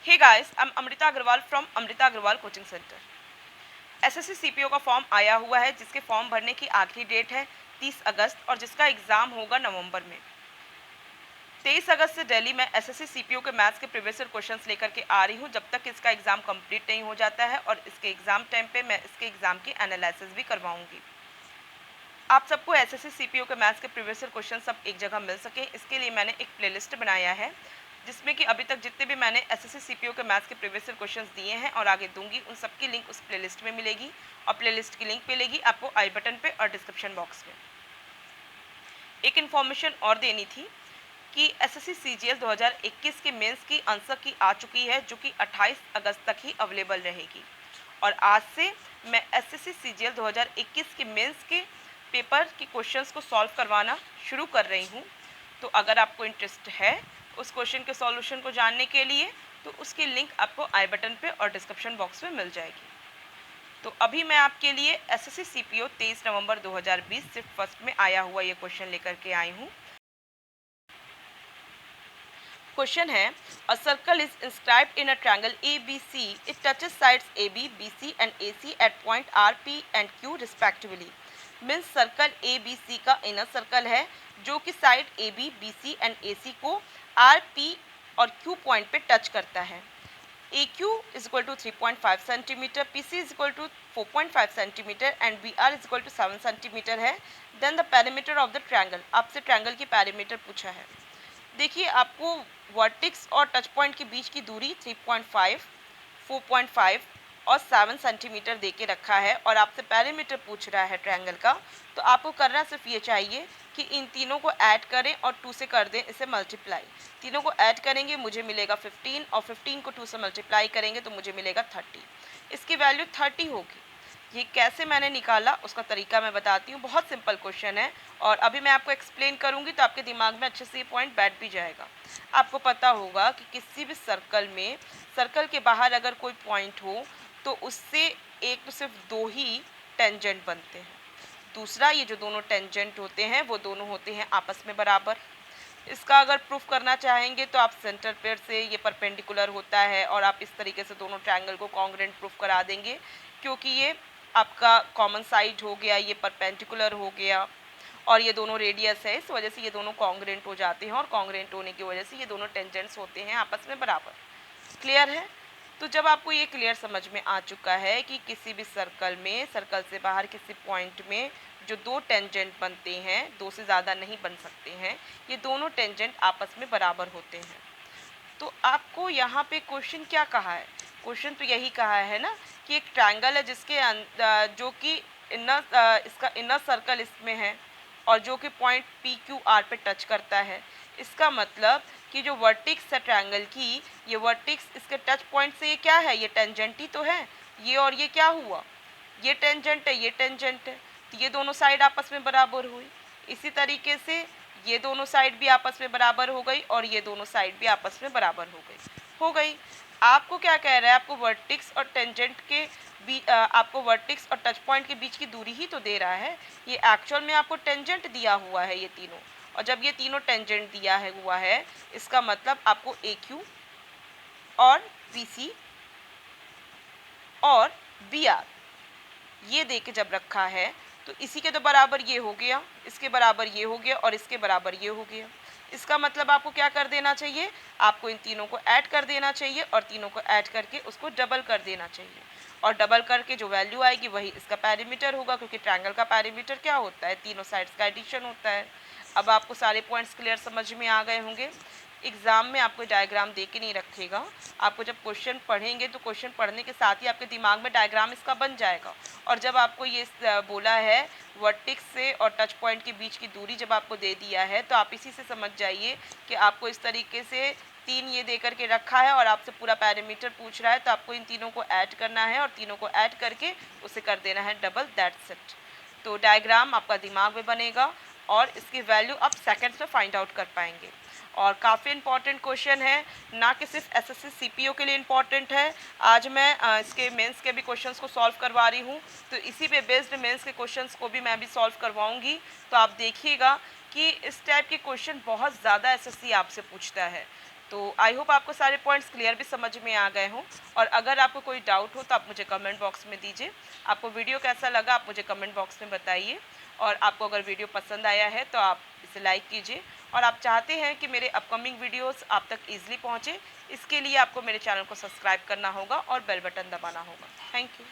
Hey guys, I'm Amrita Agarwal from Amrita Agarwal Coaching Center. SSC CPO का form आया हुआ है जिसके फॉर्म भरने की आखिरी डेट है 30 अगस्त और जिसका एग्ज़ाम होगा नवंबर में। 23 अगस्त से दिल्ली में एसएससी सीपीओ के मैथ्स के प्रीवियस ईयर क्वेश्चंस लेकर के आ रही हूँ जब तक इसका एग्ज़ाम कंप्लीट नहीं हो जाता है, और इसके एग्ज़ाम टाइम पे मैं इसके एग्ज़ाम की एनालिसिस भी करवाऊँगी। आप सबको एसएससी सीपीओ के मैथ्स के प्रीवियस ईयर क्वेश्चन सब एक जगह मिल सके, इसके लिए मैंने एक प्लेलिस्ट बनाया है जिसमें कि अभी तक जितने भी मैंने एसएससी सीपीओ के मैथ्स के प्रीवियस ईयर क्वेश्चंस दिए हैं और आगे दूंगी, उन सब की लिंक उस प्लेलिस्ट में मिलेगी और प्लेलिस्ट की लिंक मिलेगी आपको आई बटन पे और डिस्क्रिप्शन बॉक्स में। एक इन्फॉर्मेशन और देनी थी कि एसएससी सीजीएल 2021 के मेंस की आंसर की आ चुकी है जो कि 28 अगस्त तक ही अवेलेबल रहेगी, और आज से मैं एसएससी सीजीएल 2021 के मेंस के पेपर के क्वेश्चंस को सॉल्व करवाना शुरू कर रही हूँ। तो अगर आपको इंटरेस्ट है उस क्वेश्चन के सॉल्यूशन को जानने के लिए तो उसकी लिंक आपको आई बटन पे और डिस्क्रिप्शन बॉक्स में मिल जाएगी। तो अभी मैं आपके लिए एसएससी सीपीओ 23 नवंबर 2020 से फर्स्ट में आया हुआ ये क्वेश्चन लेकर के आई हूँ। क्वेश्चन है, a circle is inscribed in a triangle ABC. It touches sides AB, BC and AC at point R, P and Q respectively. Means circle ABC का इनर सर्कल है जो कि side AB, BC and AC को R, P और Q point पे touch करता है। AQ is equal to 3.5 centimetre, PC is equal to 4.5 centimetre and BR is equal to 7 centimetre है। Then the perimeter of the triangle, आपसे triangle की perimeter पूछा है। देखिए, आपको वर्टिक्स और टच पॉइंट के बीच की दूरी 3.5, 4.5 और 7 सेंटीमीटर दे के रखा है और आपसे पेरीमीटर पूछ रहा है ट्रायंगल का। तो आपको करना सिर्फ ये चाहिए कि इन तीनों को ऐड करें और 2 से कर दें इसे मल्टीप्लाई। तीनों को ऐड करेंगे मुझे मिलेगा 15 और 15 को 2 से मल्टीप्लाई करेंगे तो मुझे मिलेगा 30। इसकी वैल्यू 30 होगी। ये कैसे मैंने निकाला उसका तरीका मैं बताती हूँ। बहुत सिंपल क्वेश्चन है और अभी मैं आपको एक्सप्लेन करूँगी तो आपके दिमाग में अच्छे से ये पॉइंट बैठ भी जाएगा। आपको पता होगा कि किसी भी सर्कल में, सर्कल के बाहर अगर कोई पॉइंट हो तो उससे एक तो सिर्फ 2 ही टेंजेंट बनते हैं। दूसरा, ये जो दोनों टेंजेंट होते हैं वो दोनों होते हैं आपस में बराबर। इसका अगर प्रूफ करना चाहेंगे तो आप सेंटर पेयर से ये परपेंडिकुलर होता है और आप इस तरीके से दोनों ट्रायंगल को कॉन्ग्रुएंट प्रूफ करा देंगे, क्योंकि ये आपका कॉमन साइड हो गया, ये परपेंडिकुलर हो गया और ये दोनों रेडियस है, इस वजह से ये दोनों कॉन्ग्रुएंट हो जाते हैं और कॉन्ग्रुएंट होने की वजह से ये दोनों टेंजेंट्स होते हैं आपस में बराबर। क्लियर है? तो जब आपको ये क्लियर समझ में आ चुका है कि किसी भी सर्कल में, सर्कल से बाहर किसी पॉइंट में जो 2 टेंजेंट बनते हैं, 2 से ज़्यादा नहीं बन सकते हैं, ये दोनों टेंजेंट आपस में बराबर होते हैं। तो आपको यहाँ पे क्वेश्चन क्या कहा है? क्वेश्चन तो यही कहा है ना कि एक ट्रायंगल है जिसके जो कि इसका इनर सर्कल इसमें है और जो कि पॉइंट PQR पे टच करता है। इसका मतलब कि जो वर्टिक्स है ट्रायंगल की, ये वर्टिक्स इसके टच पॉइंट से ये क्या है? ये टेंजेंट ही तो है। ये और ये क्या हुआ? ये टेंजेंट है, ये टेंजेंट है, तो ये दोनों साइड आपस में बराबर हुई। इसी तरीके से ये दोनों साइड भी आपस में बराबर हो गई और ये दोनों साइड भी आपस में बराबर हो गई। आपको क्या कह रहा है? आपको वर्टिक्स और टेंजेंट के आपको वर्टिक्स और टच पॉइंट के बीच की दूरी ही तो दे रहा है। ये एक्चुअल में आपको टेंजेंट दिया हुआ है ये तीनों, और जब ये तीनों टेंजेंट दिया है हुआ है इसका मतलब आपको AQ और BC और BR ये दे के जब रखा है तो इसी के तो बराबर ये हो गया, इसके बराबर ये हो गया और इसके बराबर ये हो गया। इसका मतलब आपको क्या कर देना चाहिए? आपको इन तीनों को ऐड कर देना चाहिए और तीनों को ऐड करके उसको डबल कर देना चाहिए, और डबल करके जो वैल्यू आएगी वही इसका पेरीमीटर होगा, क्योंकि ट्रायंगल का पेरीमीटर क्या होता है? तीनों साइड्स का एडिशन होता है। अब आपको सारे पॉइंट्स क्लियर समझ में आ गए होंगे। एग्ज़ाम में आपको डायग्राम दे के नहीं रखेगा, आपको जब क्वेश्चन पढ़ेंगे तो क्वेश्चन पढ़ने के साथ ही आपके दिमाग में डायग्राम इसका बन जाएगा। और जब आपको ये बोला है वर्टिक्स से और टच पॉइंट के बीच की दूरी जब आपको दे दिया है तो आप इसी से समझ जाइए कि आपको इस तरीके से 3 ये दे करके रखा है और आपसे पूरा पैरामीटर पूछ रहा है, तो आपको इन तीनों को ऐड करना है और तीनों को ऐड करके उसे कर देना है डबल, दैट्स इट। तो डायग्राम आपका दिमाग में बनेगा और इसकी वैल्यू आप सेकंड्स में फाइंड आउट कर पाएंगे। और काफ़ी इंपॉर्टेंट क्वेश्चन है, ना कि सिर्फ एसएससी सीपीओ के लिए इम्पॉर्टेंट है। आज मैं इसके मेंस के भी क्वेश्चंस को सॉल्व करवा रही हूँ, तो इसी पे बेस्ड मेंस के क्वेश्चंस को भी मैं भी सॉल्व करवाऊँगी। तो आप देखिएगा कि इस टाइप के क्वेश्चन बहुत ज़्यादा एसएससी आपसे पूछता है। तो आई होप आपको सारे पॉइंट्स क्लियर भी समझ में आ गए हों, और अगर आपको कोई डाउट हो तो आप मुझे कमेंट बॉक्स में दीजिए। आपको वीडियो कैसा लगा आप मुझे कमेंट बॉक्स में बताइए, और आपको अगर वीडियो पसंद आया है तो आप इसे लाइक कीजिए, और आप चाहते हैं कि मेरे अपकमिंग वीडियोस आप तक ईजिली पहुंचे, इसके लिए आपको मेरे चैनल को सब्सक्राइब करना होगा और बेल बटन दबाना होगा। Thank you.